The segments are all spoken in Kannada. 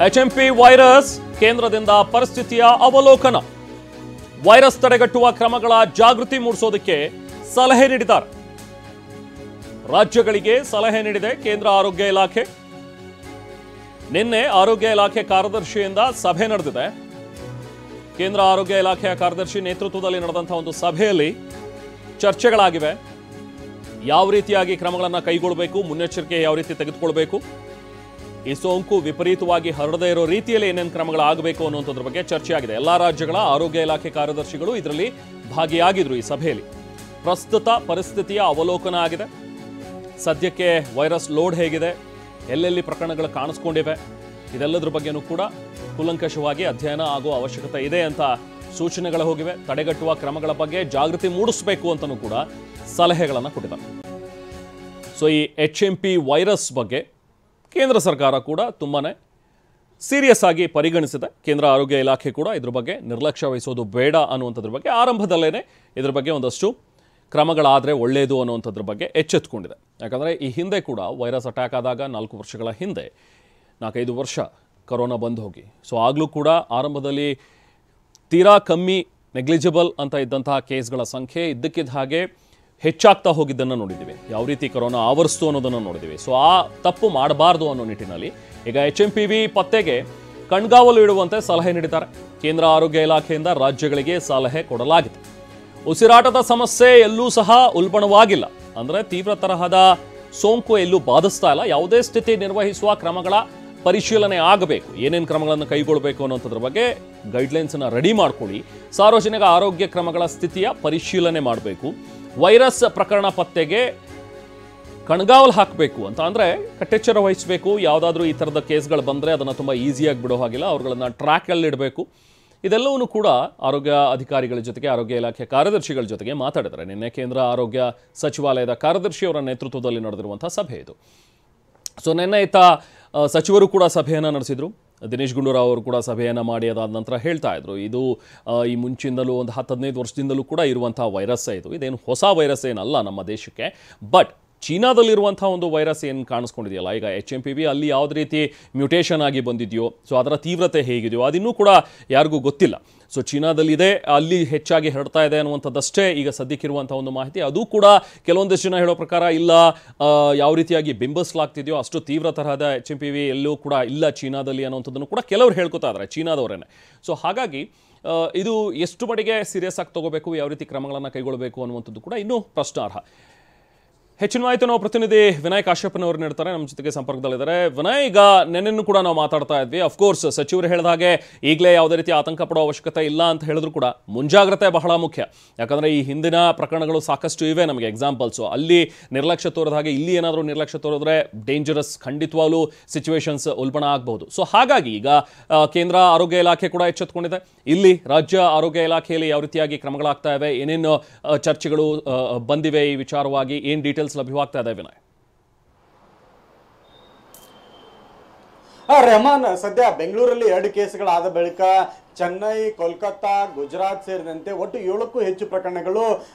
HMP ವೈರಸ್ ಕೇಂದ್ರದಿಂದ ಪರಿಸ್ಥಿತಿಯ ಅವಲೋಕನ. ವೈರಸ್ ತಡೆಗಟ್ಟುವ ಕ್ರಮಗಳ ಜಾಗೃತಿ ಮೂಡಿಸೋದಕ್ಕೆ ಸಲಹೆ ನೀಡಿದ್ದಾರೆ. ರಾಜ್ಯಗಳಿಗೆ ಸಲಹೆ ನೀಡಿದೆ ಕೇಂದ್ರ ಆರೋಗ್ಯ ಇಲಾಖೆ. ನಿನ್ನೆ ಆರೋಗ್ಯ ಇಲಾಖೆ ಕಾರ್ಯದರ್ಶಿಯಿಂದ ಸಭೆ ನಡೆದಿದೆ. ಕೇಂದ್ರ ಆರೋಗ್ಯ ಇಲಾಖೆಯ ಕಾರ್ಯದರ್ಶಿ ನೇತೃತ್ವದಲ್ಲಿ ನಡೆದಂತಹ ಒಂದು ಸಭೆಯಲ್ಲಿ ಚರ್ಚೆಗಳಾಗಿವೆ. ಯಾವ ರೀತಿಯಾಗಿ ಕ್ರಮಗಳನ್ನು ಕೈಗೊಳ್ಳಬೇಕು, ಮುನ್ನೆಚ್ಚರಿಕೆ ಯಾವ ರೀತಿ ತೆಗೆದುಕೊಳ್ಬೇಕು, ಈ ಸೋಂಕು ವಿಪರೀತವಾಗಿ ಹರಡದೇ ಇರೋ ರೀತಿಯಲ್ಲಿ ಏನೇನು ಕ್ರಮಗಳಾಗಬೇಕು ಅನ್ನುವಂಥದ್ರ ಬಗ್ಗೆ ಚರ್ಚೆಯಾಗಿದೆ. ಎಲ್ಲ ರಾಜ್ಯಗಳ ಆರೋಗ್ಯ ಇಲಾಖೆ ಕಾರ್ಯದರ್ಶಿಗಳು ಇದರಲ್ಲಿ ಭಾಗಿಯಾಗಿದ್ರು. ಈ ಸಭೆಯಲ್ಲಿ ಪ್ರಸ್ತುತ ಪರಿಸ್ಥಿತಿಯ ಅವಲೋಕನ ಆಗಿದೆ. ಸದ್ಯಕ್ಕೆ ವೈರಸ್ ಲೋಡ್ ಹೇಗಿದೆ, ಎಲ್ಲೆಲ್ಲಿ ಪ್ರಕರಣಗಳು ಕಾಣಿಸ್ಕೊಂಡಿವೆ, ಇದೆಲ್ಲದ್ರ ಬಗ್ಗೆನೂ ಕೂಡ ಕೂಲಂಕಷವಾಗಿ ಅಧ್ಯಯನ ಆಗುವ ಅವಶ್ಯಕತೆ ಇದೆ ಅಂತ ಸೂಚನೆಗಳು ಹೋಗಿವೆ. ತಡೆಗಟ್ಟುವ ಕ್ರಮಗಳ ಬಗ್ಗೆ ಜಾಗೃತಿ ಮೂಡಿಸಬೇಕು ಅಂತಲೂ ಕೂಡ ಸಲಹೆಗಳನ್ನು ಕೊಟ್ಟಿದ್ದಾರೆ. ಸೊ ಈ HMP ವೈರಸ್ ಬಗ್ಗೆ ಕೇಂದ್ರ ಸರ್ಕಾರ ಕೂಡ ತುಂಬಾನೇ ಸೀರಿಯಸ್ ಆಗಿ ಪರಿಗಣಿಸಿದೆ. ಕೇಂದ್ರ ಆರೋಗ್ಯ ಇಲಾಖೆ ಕೂಡ ಇದ್ರ ಬಗ್ಗೆ ನಿರ್ಲಕ್ಷ್ಯ ವಹಿಸೋದು ಬೇಡ ಅನ್ನುವಂಥದ್ರ ಬಗ್ಗೆ ಆರಂಭದಲ್ಲೇ ಇದ್ರ ಬಗ್ಗೆ ಒಂದಷ್ಟು ಕ್ರಮಗಳಾದರೆ ಒಳ್ಳೆಯದು ಅನ್ನುವಂಥದ್ರ ಬಗ್ಗೆ ಎಚ್ಚೆತ್ತುಕೊಂಡಿದೆ. ಯಾಕಂದರೆ ಈ ಹಿಂದೆ ಕೂಡ ವೈರಸ್ ಅಟ್ಯಾಕ್ ಆದಾಗ 4 ವರ್ಷಗಳ ಹಿಂದೆ 4-5 ವರ್ಷ ಕೊರೋನಾ ಬಂದು ಹೋಗಿ, ಸೊ ಆಗಲೂ ಕೂಡ ಆರಂಭದಲ್ಲಿ ತೀರಾ ಕಮ್ಮಿ ನೆಗ್ಲಿಜಿಬಲ್ ಅಂತ ಇದ್ದಂತಹ ಕೇಸ್ಗಳ ಸಂಖ್ಯೆ ಇದ್ದಕ್ಕಿದ್ದ ಹಾಗೆ ಹೆಚ್ಚಾಗ್ತಾ ಹೋಗಿದ್ದನ್ನು ನೋಡಿದ್ದೀವಿ. ಯಾವ ರೀತಿ ಕೊರೋನಾ ಆವರಿಸ್ತು ಅನ್ನೋದನ್ನು ನೋಡಿದ್ದೀವಿ. ಸೊ ಆ ತಪ್ಪು ಮಾಡಬಾರ್ದು ಅನ್ನೋ ನಿಟ್ಟಿನಲ್ಲಿ ಈಗ HMPV ಪತ್ತೆಗೆ ಕಣ್ಗಾವಲು ಇಡುವಂತೆ ಸಲಹೆ ನೀಡಿದ್ದಾರೆ. ಕೇಂದ್ರ ಆರೋಗ್ಯ ಇಲಾಖೆಯಿಂದ ರಾಜ್ಯಗಳಿಗೆ ಸಲಹೆ ಕೊಡಲಾಗಿದೆ. ಉಸಿರಾಟದ ಸಮಸ್ಯೆ ಎಲ್ಲೂ ಸಹ ಉಲ್ಬಣವಾಗಿಲ್ಲ, ಅಂದರೆ ತೀವ್ರ ತರಹದ ಸೋಂಕು ಎಲ್ಲೂ ಬಾಧಿಸ್ತಾ ಇಲ್ಲ. ಯಾವುದೇ ಸ್ಥಿತಿ ನಿರ್ವಹಿಸುವ ಕ್ರಮಗಳ ಪರಿಶೀಲನೆ ಆಗಬೇಕು. ಏನೇನು ಕ್ರಮಗಳನ್ನು ಕೈಗೊಳ್ಳಬೇಕು ಅನ್ನೋಂಥದ್ರ ಬಗ್ಗೆ ಗೈಡ್ಲೈನ್ಸನ್ನು ರೆಡಿ ಮಾಡ್ಕೊಳ್ಳಿ. ಸಾರ್ವಜನಿಕ ಆರೋಗ್ಯ ಕ್ರಮಗಳ ಸ್ಥಿತಿಯ ಪರಿಶೀಲನೆ ಮಾಡಬೇಕು. ವೈರಸ್ ಪ್ರಕರಣ ಪತ್ತೆಗೆ ಕಣ್ಗಾವಲು ಹಾಕಬೇಕು ಅಂತ ಅಂದರೆ ಕಟ್ಟೆಚ್ಚರ ವಹಿಸಬೇಕು. ಯಾವುದಾದ್ರೂ ಈ ಥರದ ಕೇಸ್ಗಳು ಬಂದರೆ ಅದನ್ನು ತುಂಬ ಈಸಿಯಾಗಿ ಬಿಡೋ ಹಾಗಿಲ್ಲ, ಅವ್ರುಗಳನ್ನ ಟ್ರ್ಯಾಕಲ್ಲಿ ಇಡಬೇಕು. ಇದೆಲ್ಲವೂ ಕೂಡ ಆರೋಗ್ಯ ಅಧಿಕಾರಿಗಳ ಜೊತೆಗೆ ಆರೋಗ್ಯ ಇಲಾಖೆ ಕಾರ್ಯದರ್ಶಿಗಳ ಜೊತೆಗೆ ಮಾತಾಡಿದ್ದಾರೆ. ನಿನ್ನೆ ಕೇಂದ್ರ ಆರೋಗ್ಯ ಸಚಿವಾಲಯದ ಕಾರ್ಯದರ್ಶಿಯವರ ನೇತೃತ್ವದಲ್ಲಿ ನಡೆದಿರುವಂಥ ಸಭೆ ಇದು. ಸೊ ನಿನ್ನೆ ಸಚಿವರು ಕೂಡ ಸಭೆಯನ್ನು ನಡೆಸಿದರು. ದಿನೇಶ್ ಗುಂಡೂರಾವ್ ಅವರು ಕೂಡ ಸಭೆಯನ್ನು ಮಾಡಿ ಅದಾದ ನಂತರ ಹೇಳ್ತಾ ಇದ್ರು, ಇದು ಈ ಮುಂಚಿಂದಲೂ ಒಂದು 10-15 ವರ್ಷದಿಂದಲೂ ಕೂಡ ಇರುವಂಥ ವೈರಸ್ಸೇ ಇದು. ಇದೇನು ಹೊಸ ವೈರಸ್ ಏನಲ್ಲ ನಮ್ಮ ದೇಶಕ್ಕೆ. ಬಟ್ ಚೀನಾದಲ್ಲಿರುವಂಥ ಒಂದು ವೈರಸ್ ಏನು ಕಾಣಿಸ್ಕೊಂಡಿದೆಯಲ್ಲ ಈಗ HMPV, ಅಲ್ಲಿ ಯಾವುದೇ ರೀತಿ ಮ್ಯೂಟೇಷನ್ ಆಗಿ ಬಂದಿದೆಯೋ, ಸೊ ಅದರ ತೀವ್ರತೆ ಹೇಗಿದೆಯೋ ಅದಿನ್ನೂ ಕೂಡ ಯಾರಿಗೂ ಗೊತ್ತಿಲ್ಲ. ಸೊ ಚೀನಾದಲ್ಲಿದೆ, ಅಲ್ಲಿ ಹೆಚ್ಚಾಗಿ ಹರಡ್ತಾ ಇದೆ ಅನ್ನುವಂಥದ್ದಷ್ಟೇ ಈಗ ಸದ್ಯಕ್ಕಿರುವಂಥ ಒಂದು ಮಾಹಿತಿ. ಅದು ಕೂಡ ಕೆಲವೊಂದಷ್ಟು ಜನ ಹೇಳೋ ಪ್ರಕಾರ ಇಲ್ಲ, ಯಾವ ರೀತಿಯಾಗಿ ಬಿಂಬಿಸಲಾಗ್ತಿದೆಯೋ ಅಷ್ಟು ತೀವ್ರ ತರಹದ HMPV ಎಲ್ಲೂ ಕೂಡ ಇಲ್ಲ ಚೀನಾದಲ್ಲಿ ಅನ್ನುವಂಥದ್ದನ್ನು ಕೂಡ ಕೆಲವರು ಹೇಳ್ಕೊತಾ ಇದ್ದಾರೆ, ಚೀನಾದವರೇನೆ. ಸೊ ಹಾಗಾಗಿ ಇದು ಎಷ್ಟು ಮಟ್ಟಿಗೆ ಸೀರಿಯಸ್ ಆಗಿ ತಗೋಬೇಕು, ಯಾವ ರೀತಿ ಕ್ರಮಗಳನ್ನು ಕೈಗೊಳ್ಳಬೇಕು ಅನ್ನುವಂಥದ್ದು ಕೂಡ ಇನ್ನೂ ಪ್ರಶ್ನಾರ್ಹ. ಹೆಚ್ಚಿನ ಮಾಹಿತಿ ನಾವು ಪ್ರತಿನಿಧಿ ವಿನಯ್ ಕಾಶ್ಯಪ್ಪನವರು ನೀಡ್ತಾರೆ, ನಮ್ಮ ಜೊತೆಗೆ ಸಂಪರ್ಕದಲ್ಲಿದ್ದಾರೆ. ವಿನಯ್, ಈಗ ನೆನ್ನೆನೂ ಕೂಡ ನಾವು ಮಾತಾಡ್ತಾ ಇದ್ವಿ. ಅಫ್ಕೋರ್ಸ್ ಸಚಿವರು ಹೇಳಿದ ಹಾಗೆ ಈಗಲೇ ಯಾವುದೇ ರೀತಿ ಆತಂಕ ಪಡೋ ಅವಶ್ಯಕತೆ ಇಲ್ಲ ಅಂತ ಹೇಳಿದ್ರು ಕೂಡ ಮುಂಜಾಗ್ರತೆ ಬಹಳ ಮುಖ್ಯ. ಯಾಕಂದರೆ ಈ ಹಿಂದಿನ ಪ್ರಕರಣಗಳು ಸಾಕಷ್ಟು ಇವೆ ನಮಗೆ ಎಕ್ಸಾಂಪಲ್ಸು. ಅಲ್ಲಿ ನಿರ್ಲಕ್ಷ್ಯ ತೋರಿದ ಹಾಗೆ ಇಲ್ಲಿ ಏನಾದರೂ ನಿರ್ಲಕ್ಷ್ಯ ತೋರಿದ್ರೆ ಡೇಂಜರಸ್, ಖಂಡಿತವಾಗ್ಲೂ ಸಿಚುವೇಶನ್ಸ್ ಉಲ್ಬಣ ಆಗಬಹುದು. ಸೊ ಹಾಗಾಗಿ ಈಗ ಕೇಂದ್ರ ಆರೋಗ್ಯ ಇಲಾಖೆ ಕೂಡ ಎಚ್ಚೆತ್ತುಕೊಂಡಿದೆ. ಇಲ್ಲಿ ರಾಜ್ಯ ಆರೋಗ್ಯ ಇಲಾಖೆಯಲ್ಲಿ ಯಾವ ರೀತಿಯಾಗಿ ಕ್ರಮಗಳಾಗ್ತಾ ಇವೆ, ಏನೇನು ಚರ್ಚೆಗಳು ಬಂದಿವೆ ಈ ವಿಚಾರವಾಗಿ, ಏನು ಡೀಟೇಲ್ಸ್ ಲಭ್ಯವಾಗ್ತಾ ಇದೆ ವಿನಯ್? ರೆಹಮಾನ್, ಸದ್ಯ ಬೆಂಗಳೂರಲ್ಲಿ 2 ಕೇಸ್ಗಳಾದ ಬಳಿಕ ಚೆನ್ನೈ, ಕೋಲ್ಕತ್ತಾ, ಗುಜರಾತ್ ಸೇರಿದಂತೆ ಒಟ್ಟು 7ಕ್ಕೂ ಹೆಚ್ಚು ಪ್ರಕರಣಗಳು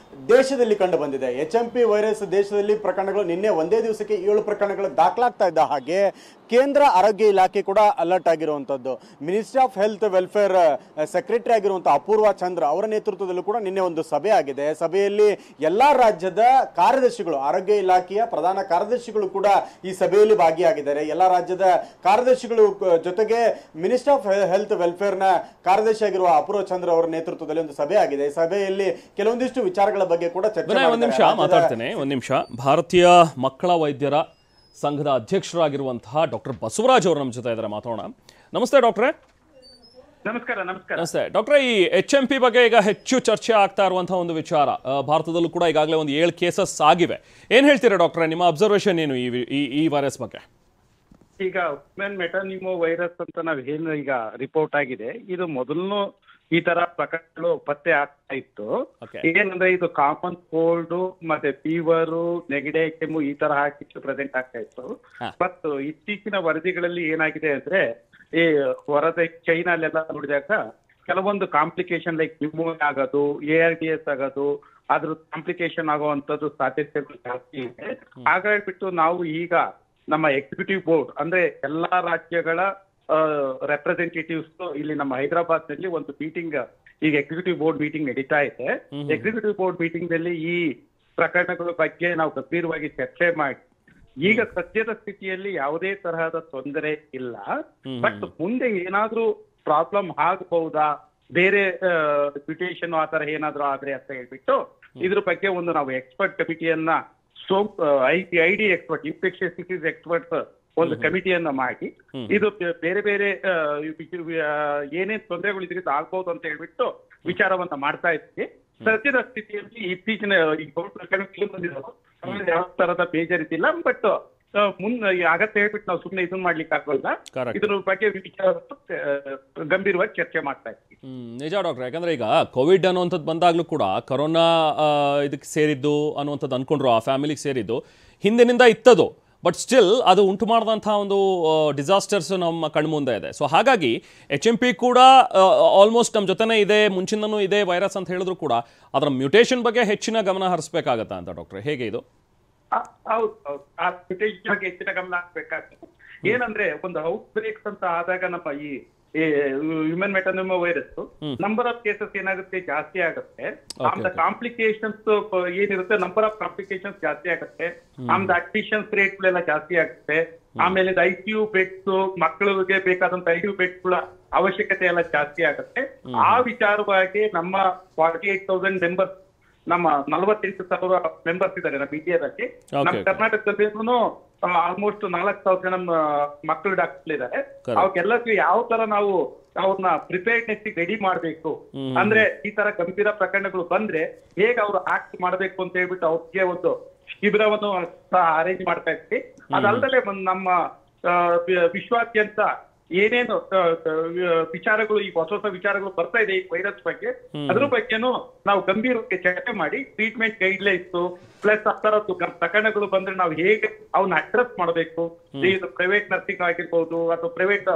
ದೇಶದಲ್ಲಿ ಕಂಡು ಬಂದಿದೆ. HMP ವೈರಸ್ ದೇಶದಲ್ಲಿ ಪ್ರಕರಣಗಳು ನಿನ್ನೆ ಒಂದೇ ದಿವಸಕ್ಕೆ 7 ಪ್ರಕರಣಗಳು ದಾಖಲಾಗ್ತಾ ಇದ್ದ ಹಾಗೆ ಕೇಂದ್ರ ಆರೋಗ್ಯ ಇಲಾಖೆ ಕೂಡ ಅಲರ್ಟ್ ಆಗಿರುವಂಥದ್ದು. Ministry of health welfare secretary ಆಗಿರುವಂಥ ಅಪೂರ್ವ ಚಂದ್ರ ಅವರ ನೇತೃತ್ವದಲ್ಲೂ ಕೂಡ ನಿನ್ನೆ ಒಂದು ಸಭೆ ಆಗಿದೆ. ಸಭೆಯಲ್ಲಿ ಎಲ್ಲ ರಾಜ್ಯದ ಕಾರ್ಯದರ್ಶಿಗಳು, ಆರೋಗ್ಯ ಇಲಾಖೆಯ ಪ್ರಧಾನ ಕಾರ್ಯದರ್ಶಿಗಳು ಕೂಡ ಈ ಸಭೆಯಲ್ಲಿ ಭಾಗಿಯಾಗಿದ್ದಾರೆ. ಎಲ್ಲ ರಾಜ್ಯದ ಕಾರ್ಯದರ್ಶಿಗಳು ಜೊತೆಗೆ ಮಿನಿಸ್ಟ್ರಿ ಆಫ್ ಹೆಲ್ತ್ ವೆಲ್ಫೇರ್ನ ಕಾರ್ಯದರ್ಶಿ ಆಗಿರುವ ಅಪೂರ್ವ ಚಂದ್ರ ಅವರ ನೇತೃತ್ವದಲ್ಲಿ ಒಂದು ಸಭೆ ಆಗಿದೆ. ಸಭೆಯಲ್ಲಿ ಕೆಲವೊಂದಿಷ್ಟು ವಿಚಾರಗಳ ಬಗ್ಗೆ ಕೂಡ ಚರ್ಚೆ ಮಾತಾಡ್ತೇನೆ. ಒಂದು ನಿಮಿಷ. ಭಾರತೀಯ ಮಕ್ಕಳ ವೈದ್ಯರ ಸಂಘದ ಅಧ್ಯಕ್ಷರಾಗಿರುವಂತಹ ಡಾಕ್ಟರ್ ಬಸವರಾಜ್ ಅವರು ನಮ್ಮ ಜೊತೆ ಇದ್ದಾರೆ, ಮಾತಾಡೋಣ. ನಮಸ್ತೆ ಡಾಕ್ಟ್ರೆ. ನಮಸ್ಕಾರ. ನಮಸ್ತೆ ಡಾಕ್ಟ್ರೆ. ಈ HMP ಬಗ್ಗೆ ಈಗ ಹೆಚ್ಚು ಚರ್ಚೆ ಆಗ್ತಾ ಇರುವಂತಹ ಒಂದು ವಿಚಾರ, ಭಾರತದಲ್ಲೂ ಕೂಡ ಈಗಾಗಲೇ ಒಂದು 7 ಕೇಸಸ್ ಆಗಿವೆ. ಏನ್ ಹೇಳ್ತೀರಾ ಡಾಕ್ಟ್ರೆ, ನಿಮ್ಮ ಅಬ್ಸರ್ವೇಷನ್ ಏನು ಈ ವೈರಸ್ ಬಗ್ಗೆ? ಈಗ ವುಮೆನ್ ಮೆಟಾನಿಮೋ ವೈರಸ್ ಅಂತ ನಾವ್ ಏನು ಈಗ ರಿಪೋರ್ಟ್ ಆಗಿದೆ, ಇದು ಮೊದಲು ಈ ತರ ಪ್ರಕರಣಗಳು ಪತ್ತೆ ಆಗ್ತಾ ಇತ್ತು. ಏನಂದ್ರೆ ಇದು ಕಾಮನ್ ಕೋಲ್ಡ್ ಮತ್ತೆ ಫೀವರ್, ನೆಗಡಿ, ಕೆಮ್ಮು ಈ ತರ ಹಾಕಿ ಪ್ರೆಸೆಂಟ್ ಆಗ್ತಾ ಇತ್ತು. ಬಟ್ ಇತ್ತೀಚಿನ ವರದಿಗಳಲ್ಲಿ ಏನಾಗಿದೆ ಅಂದ್ರೆ, ಈ ಹೊರದ ಚೈನಾಲೆಲ್ಲ ನೋಡಿದಾಗ ಕೆಲವೊಂದು ಕಾಂಪ್ಲಿಕೇಶನ್ ಲೈಕ್ ನ್ಯೂಮೋನಿಯಾ ಆಗೋದು, ARDS ಆಗೋದು, ಅದ್ರ ಕಾಂಪ್ಲಿಕೇಶನ್ ಆಗುವಂತದ್ದು ಸಾಧ್ಯತೆಗಳು ಜಾಸ್ತಿ ಇದೆ. ಹಾಗಾಗ್ಬಿಟ್ಟು ನಾವು ಈಗ ನಮ್ಮ ಎಕ್ಸಿಕ್ಯೂಟಿವ್ ಬೋರ್ಡ್ ಅಂದ್ರೆ ಎಲ್ಲಾ ರಾಜ್ಯಗಳ ರೆಪ್ರೆಸೆಂಟೇಟಿವ್ಸ್ ಇಲ್ಲಿ ನಮ್ಮ ಹೈದರಾಬಾದ್ ನಲ್ಲಿ ಒಂದು ಮೀಟಿಂಗ್, ಈಗ ಎಕ್ಸಿಕ್ಯೂಟಿವ್ ಬೋರ್ಡ್ ಮೀಟಿಂಗ್ ನಡೀತಾ ಇದೆ. ಎಕ್ಸಿಕ್ಯೂಟಿವ್ ಬೋರ್ಡ್ ಮೀಟಿಂಗ್ ನಲ್ಲಿ ಈ ಪ್ರಕರಣಗಳ ಬಗ್ಗೆ ನಾವು ಗಂಭೀರವಾಗಿ ಚರ್ಚೆ ಮಾಡಿ, ಈಗ ಸದ್ಯದ ಸ್ಥಿತಿಯಲ್ಲಿ ಯಾವುದೇ ತರಹದ ತೊಂದರೆ ಇಲ್ಲ, ಬಟ್ ಮುಂದೆ ಏನಾದ್ರೂ ಪ್ರಾಬ್ಲಮ್ ಆಗಬಹುದಾ, ಬೇರೆ ಮ್ಯುಟೇಷನ್ ಆ ತರ ಏನಾದ್ರೂ ಆದ್ರೆ ಅಂತ ಹೇಳ್ಬಿಟ್ಟು ಇದ್ರ ಬಗ್ಗೆ ಒಂದು ನಾವು ಎಕ್ಸ್ಪರ್ಟ್ ಕಮಿಟಿಯನ್ನ ID expert, infectious disease experts ಒಂದು ಕಮಿಟಿಯನ್ನ ಮಾಡಿ ಇದು ಬೇರೆ ಬೇರೆ ಏನೇನ್ ತೊಂದರೆಗಳು ಇದರಿಂದ ಆಗ್ಬಹುದು ಅಂತ ಹೇಳ್ಬಿಟ್ಟು ವಿಚಾರವನ್ನ ಮಾಡ್ತಾ ಇದ್ವಿ. ಸದ್ಯದ ಸ್ಥಿತಿಯಲ್ಲಿ ಇತ್ತೀಚಿನ ಯಾವ ತರದ ಬೇಜಾರಿದ್ದಿಲ್ಲ, ಬಟ್ ಮುಂದೆ ಅಗತ್ಯ ಹೇಳ್ಬಿಟ್ಟು ನಾವು ಸುಮ್ಮನೆ ಇದನ್ನ ಮಾಡ್ಲಿಕ್ಕೆ ಆಗೋಲ್ಲ. ಇದ್ರ ಬಗ್ಗೆ ವಿಚಾರ ಗಂಭೀರವಾಗಿ ಚರ್ಚೆ ಮಾಡ್ತಾ ಇದ್ವಿ. ನಿಜ ಡಾಕ್ಟರ್, ಯಾಕಂದ್ರೆ ಈಗ ಕೋವಿಡ್ ಅನ್ನುವಂಥದ್ದು ಬಂದಾಗ್ಲೂ ಕೂಡ ಕೊರೋನಾ ಇದಕ್ಕೆ ಸೇರಿದ್ದು ಅನ್ನುವಂಥದ್ದು ಅನ್ಕೊಂಡ್ರು, ಆ ಫ್ಯಾಮಿಲಿಗೆ ಸೇರಿದ್ದು ಹಿಂದಿನಿಂದ ಇತ್ತದು, ಬಟ್ ಸ್ಟಿಲ್ ಅದು ಉಂಟು ಮಾಡಿದಂಥ ಒಂದು ಡಿಸಾಸ್ಟರ್ಸ್ ನಮ್ಮ ಕಣ್ಮುಂದೆ ಇದೆ. ಸೊ ಹಾಗಾಗಿ HMP ಕೂಡ ಆಲ್ಮೋಸ್ಟ್ ನಮ್ಮ ಜೊತೆನೇ ಇದೆ, ಮುಂಚಿನೂ ಇದೆ ವೈರಸ್ ಅಂತ ಹೇಳಿದ್ರು ಕೂಡ ಅದರ ಮ್ಯೂಟೇಷನ್ ಬಗ್ಗೆ ಹೆಚ್ಚಿನ ಗಮನ ಹರಿಸಬೇಕಾಗತ್ತಾ ಅಂತ ಡಾಕ್ಟರ್, ಹೇಗೆ ಇದು? ಹೌದು, ಆ ಮ್ಯೂಟೇಷನ್ ಬಗ್ಗೆ ಹೆಚ್ಚಿನ ಗಮನ ಹಾಕ್ಬೇಕಾಗ್ತದೆ. ಏನಂದ್ರೆ ಒಂದು ಔಟ್ ಬ್ರೇಕ್ಸ್ ಅಂತ ಆದಾಗ ನಮ್ಮ ಈ human metapneumo virus number of cases ಏನಾಗುತ್ತೆ, ಜಾಸ್ತಿ ಆಗುತ್ತೆ. ಆಮೇಲೆ ಕಾಂಪ್ಲಿಕೇಶನ್ಸ್ ಏನಿರುತ್ತೆ, ನಂಬರ್ ಆಫ್ ಕಾಂಪ್ಲಿಕೇಶನ್ಸ್ ಜಾಸ್ತಿ ಆಗುತ್ತೆ. ಆಮೇಲೆ ಅಡ್ಮಿಷನ್ಸ್ ರೇಟ್ಗಳೆಲ್ಲ ಜಾಸ್ತಿ ಆಗುತ್ತೆ. ಆಮೇಲೆ ICU ಬೆಡ್ಸ್, ಮಕ್ಕಳಿಗೆ ಬೇಕಾದಂತ ICU ಬೆಡ್ಸ್ಗಳ ಅವಶ್ಯಕತೆ ಎಲ್ಲ ಜಾಸ್ತಿ ಆಗುತ್ತೆ. ಆ ವಿಚಾರವಾಗಿ ನಮ್ಮ 48,000 ಮೆಂಬರ್ಸ್, ನಮ್ಮ 48,000 ಮೆಂಬರ್ಸ್ ಇದ್ದಾರೆ ನಮ್ಮ ಇಂಡಿಯಾದಲ್ಲಿ. ನಮ್ಮ ಕರ್ನಾಟಕದಲ್ಲಿ ಆಲ್ಮೋಸ್ಟ್ 4,000 ಜನ ಮಕ್ಕಳು ಡಾಕ್ಟರ್ ಇದ್ದಾರೆ. ಅವಕ್ಕೆಲ್ಲಕ್ಕೂ ಯಾವ ತರ ನಾವು ಅವ್ರನ್ನ ಪ್ರಿಪೇರ್ಡ್ನೆಸ್ ರೆಡಿ ಮಾಡ್ಬೇಕು, ಅಂದ್ರೆ ಈ ತರ ಗಂಭೀರ ಪ್ರಕರಣಗಳು ಬಂದ್ರೆ ಹೇಗೆ ಅವ್ರು ಆಕ್ಟ್ ಮಾಡ್ಬೇಕು ಅಂತ ಹೇಳ್ಬಿಟ್ಟು ಅವ್ರಿಗೆ ಒಂದು ಶಿಬಿರವನ್ನು ಅರೇಂಜ್ ಮಾಡ್ತಾ ಇದ್ವಿ. ಅದಲ್ಲದೆ ನಮ್ಮ ವಿಶ್ವಾದ್ಯಂತ ಏನೇನು ವಿಚಾರಗಳು, ಈ ಹೊಸ ಹೊಸ ವಿಚಾರಗಳು ಬರ್ತಾ ಇದೆ ಈ ವೈರಸ್ ಬಗ್ಗೆ, ಅದ್ರ ಬಗ್ಗೆನೂ ನಾವು ಗಂಭೀರವಾಗಿ ಚರ್ಚೆ ಮಾಡಿ ಟ್ರೀಟ್ಮೆಂಟ್ ಗೈಡ್ ಲೈನ್ಸ್ ಪ್ಲಸ್ ಆ ತರದ್ದು ಪ್ರಕರಣಗಳು ಬಂದ್ರೆ ನಾವು ಹೇಗೆ ಅವನ್ನ ಅಡ್ರೆಸ್ ಮಾಡಬೇಕು, ಇದು ಪ್ರೈವೇಟ್ ನರ್ಸಿಂಗ್ ಆಗಿರ್ಬಹುದು ಅಥವಾ ಪ್ರೈವೇಟ್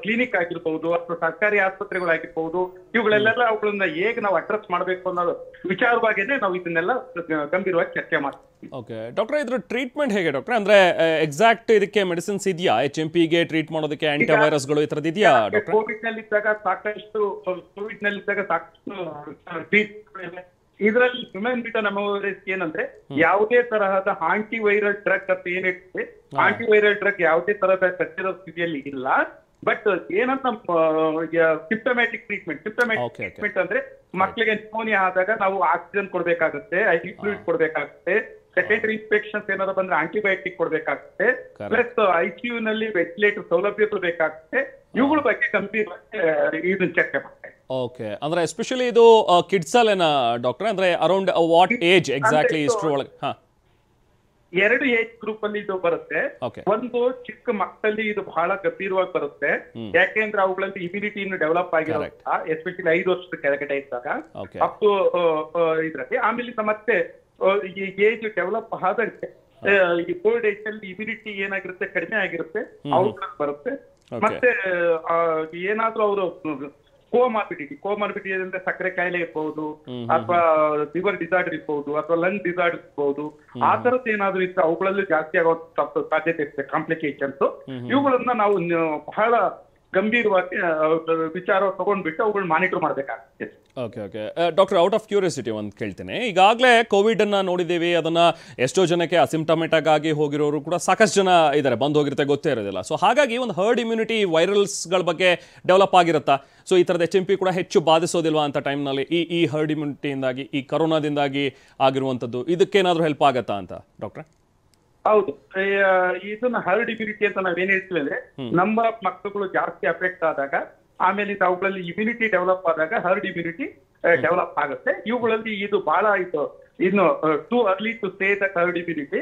ಕ್ಲಿನಿಕ್ ಆಗಿರ್ಬಹುದು ಅಥವಾ ಸರ್ಕಾರಿ ಆಸ್ಪತ್ರೆಗಳಾಗಿರ್ಬಹುದು, ಇವುಗಳೆಲ್ಲ ಅವುಗಳನ್ನ ಹೇಗೆ ನಾವು ಅಡ್ರೆಸ್ ಮಾಡಬೇಕು ಅನ್ನೋದು ವಿಚಾರವಾಗೇನೆ ನಾವು ಇದನ್ನೆಲ್ಲ ಗಂಭೀರವಾಗಿ ಚರ್ಚೆ ಮಾಡ್ತೀವಿ. ಓಕೆ ಡಾಕ್ಟರ್, ಇದ್ರ ಟ್ರೀಟ್ಮೆಂಟ್ ಹೇಗೆ ಡಾಕ್ಟರ್? ಅಂದ್ರೆ ಎಕ್ಸಾಕ್ಟ್ ಇದಕ್ಕೆ ಮೆಡಿಸಿನ್ಸ್ ಇದೆಯಾ HMPಗೆ ಟ್ರೀಟ್ ಮಾಡೋದಕ್ಕೆ, ಆಂಟಿವೈರಸ್ಗಳು ಈ ತರದ್ದು ಇದೆಯಾ ಡಾಕ್ಟರ್? ಕೋವಿಡ್ ನಲ್ಲಿದ್ದಾಗ ಸಾಕಷ್ಟು ಇದರಲ್ಲಿ ಹ್ಯೂಮನ್ ಮೆಟನೋಮಾ ವೈರಸ್ ಏನಂದ್ರೆ ಯಾವುದೇ ತರಹದ ಆಂಟಿವೈರಲ್ ಡ್ರಗ್ ಅಂತ ಏನಿರ್ತದೆ, ಆಂಟಿವೈರಲ್ ಡ್ರಗ್ ಯಾವುದೇ ತರಹದ ಸದ್ಯದ ಸ್ಥಿತಿಯಲ್ಲಿ ಇಲ್ಲ. ಬಟ್ ಏನಂತ ಸಿಂಪ್ಟಮ್ಯಾಟಿಕ್ ಟ್ರೀಟ್ಮೆಂಟ್ ಅಂದ್ರೆ ಮಕ್ಕಳಿಗೆ ನ್ಯೂಮೋನಿಯಾ ಆದಾಗ ನಾವು ಆಕ್ಸಿಜನ್ ಕೊಡ್ಬೇಕಾಗುತ್ತೆ, IV ಫ್ಲೂಯಿಡ್ ಕೊಡ್ಬೇಕಾಗುತ್ತೆ, ಸೆಕೆಂಡರಿ ಇನ್ಫೆಕ್ಷನ್ಸ್ ಏನಾದ್ರು ಬಂದ್ರೆ ಆಂಟಿಬಯೋಟಿಕ್ ಕೊಡ್ಬೇಕಾಗುತ್ತೆ, ಪ್ಲಸ್ ICU ನಲ್ಲಿ ವೆಂಟಿಲೇಟರ್ ಸೌಲಭ್ಯಗಳು ಬೇಕಾಗುತ್ತೆ. ಇವುಗಳ ಬಗ್ಗೆ ಗಂಭೀರವಾಗಿ ಇದನ್ನ ಚರ್ಚೆ ಮಾಡ್ತಾರೆ. ಓಕೆ, ಅಂದ್ರೆ ಎಸ್ಪೆಷಲಿ ಇದು ಕಿಡ್ಸ್ ಅಲ್ಲೇನಾ ಡಾಕ್ಟರ್? ಅಂದ್ರೆ ಅರೌಂಡ್ ವಾಟ್ ಏಜ್ ಎಕ್ಸಾಕ್ಟ್ಲಿ ಇಷ್ಟರ ಒಳಗೆ? ಎರಡು ಏಜ್ ಗ್ರೂಪ್ ಅಲ್ಲಿ ಇದು ಬರುತ್ತೆ. ಒಂದು ಚಿಕ್ಕ ಮಕ್ಕಳಲ್ಲಿ ಇದು ಬಹಳ ಗಂಭೀರವಾಗಿ ಬರುತ್ತೆ, ಯಾಕೆಂದ್ರೆ ಅವುಗಳಲ್ಲಿ ಇಮ್ಯುನಿಟಿಯನ್ನು ಡೆವಲಪ್ ಆಗಿರುತ್ತೆ, ಎಸ್ಪೆಷಲಿ 5 ವರ್ಷದ ಕೆಳಗಡೆ ಇದ್ದಾಗ ಅಪ್ ಟು ಇದ್ರಲ್ಲಿ. ಆಮೇಲೆ ಮತ್ತೆ ಈ ಏಜ್ ಡೆವಲಪ್ ಆದಂತೆ ಈ ಕೋಲ್ಡ್ ಏಜ್ ಅಲ್ಲಿ ಇಮ್ಯುನಿಟಿ ಏನಾಗಿರುತ್ತೆ, ಕಡಿಮೆ ಆಗಿರುತ್ತೆ, ಅವ್ರ ಬರುತ್ತೆ. ಮತ್ತೆ ಏನಾದ್ರೂ ಅವರು ಕೋಮಾರ್ಬಿಡಿಟಿ ಅಂದ್ರೆ ಸಕ್ಕರೆ ಕಾಯಿಲೆ ಇರ್ಬಹುದು, ಅಥವಾ ಲಿವರ್ ಡಿಸಾರ್ಡರ್ ಇರ್ಬಹುದು, ಅಥವಾ ಲಂಗ್ ಡಿಸಾರ್ಡರ್ ಇರ್ಬಹುದು, ಆ ತರದ್ದು ಏನಾದ್ರು ಇದ್ರೆ ಅವುಗಳಲ್ಲಿ ಜಾಸ್ತಿ ಆಗೋ ಸಾಧ್ಯತೆ ಇರುತ್ತೆ ಕಾಂಪ್ಲಿಕೇಶನ್ಸ್. ಇವುಗಳನ್ನ ನಾವು ಬಹಳ ಗಂಭೀರವಾಗಿ ವಿಚಾರ ತಗೊಂಡ್ಬಿಟ್ಟು ಅವುಗಳನ್ನ ಮಾನಿಟರ್ ಮಾಡಬೇಕಾಗುತ್ತೆ. Okay okay doctor, out of curiosity ಒಂದು ಕೇಳ್ತೀನಿ. ಈಗಾಗಲೇ ಕೋವಿಡ್ ಅನ್ನ ನೋಡಿದ್ದೀವಿ, ಅದನ್ನ ಎಷ್ಟೋ ಜನಕ್ಕೆ ಅಸಿಂಪ್ಟಮೆಟಿಕ್ ಆಗಿ ಹೋಗಿರೋರು ಕೂಡ ಸಾಕಷ್ಟು ಜನ ಇದ್ದಾರೆ, ಬಂದು ಹೋಗಿರುತ್ತೆ ಗೊತ್ತೇ ಇರೋದಿಲ್ಲ. ಸೊ ಹಾಗಾಗಿ ಒಂದು ಹರ್ಡ್ ಇಮ್ಯುನಿಟಿ ವೈರಲ್ಸ್ಗಳ ಬಗ್ಗೆ ಡೆವಲಪ್ ಆಗಿರುತ್ತಾ? ಸೊ ಈ ಥರದ HMP ಕೂಡ ಹೆಚ್ಚು ಬಾಧಿಸೋದಿಲ್ವಾ ಅಂತ ಟೈಮ್ನಲ್ಲಿ ಈ ಹರ್ಡ್ ಇಮ್ಯುನಿಟಿಯಿಂದಾಗಿ, ಈ ಕರೋನಾದಿಂದಾಗಿ ಆಗಿರುವಂಥದ್ದು, ಇದಕ್ಕೇನಾದರೂ ಹೆಲ್ಪ್ ಆಗತ್ತಾ ಅಂತ ಡಾಕ್ಟ್ರೆ? ಹೌದು, ಇದನ್ನ ಹರ್ಡ್ ಇಮ್ಯುನಿಟಿ ಅಂತ ನಾವೇನ್ ಹೇಳ್ತೀವಿ ಅಂದ್ರೆ ನಂಬರ್ ಆಫ್ ಮಕ್ಕಳುಗಳು ಜಾಸ್ತಿ ಅಫೆಕ್ಟ್ ಆದಾಗ, ಆಮೇಲೆ ಅವುಗಳಲ್ಲಿ ಇಮ್ಯುನಿಟಿ ಡೆವಲಪ್ ಆದಾಗ ಹರ್ಡ್ ಇಮ್ಯುನಿಟಿ ಡೆವಲಪ್ ಆಗುತ್ತೆ. ಇವುಗಳಲ್ಲಿ ಇದು ಬಹಳ ಇನ್ನು too early to say that herd immunity,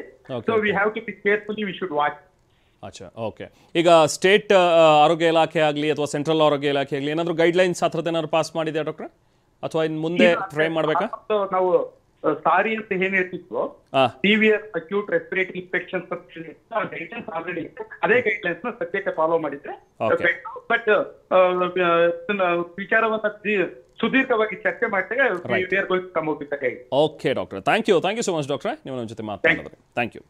so we have to be carefully, we should watch. ಅಚ್ಚಾ, ಓಕೆ. ಈಗ ಸ್ಟೇಟ್ ಆರೋಗ್ಯ ಇಲಾಖೆ ಆಗಲಿ ಅಥವಾ ಸೆಂಟ್ರಲ್ ಆರೋಗ್ಯ ಇಲಾಖೆ ಆಗಲಿ ಏನಾದರೂ ಗೈಡ್ಲೈನ್ಸ್ ಆ ಥರದ್ದು ಏನಾದ್ರು ಪಾಸ್ ಮಾಡಿದೆಯಾ ಡಾಕ್ಟ್ರೆ, ಅಥವಾ ಇನ್ನು ಮುಂದೆ ಟ್ರೈ ಮಾಡಬೇಕಾ? ನಾವು ಸಾರಿ ಅಂತ ಏನ್ ಹೇಳ್ತಿದ್ವು, severe acute respiratory infections guidelines already ಅದೇ ಗೈಡ್ಲೈನ್ಸ್ ನ ಸದ್ಯಕ್ಕೆ ಫಾಲೋ ಮಾಡಿದ್ರೆ, ಬಟ್ ವಿಚಾರವನ್ನ ಸುದೀರ್ಘವಾಗಿ ಚರ್ಚೆ ಮಾಡಿದಾಗ. Okay doctor, thank you so much ಡಾಕ್ಟ್ರೆ, ನೀವು ನಮ್ಮ ಜೊತೆ ಮಾತಾಡಿದ್ರೆ. Thank you.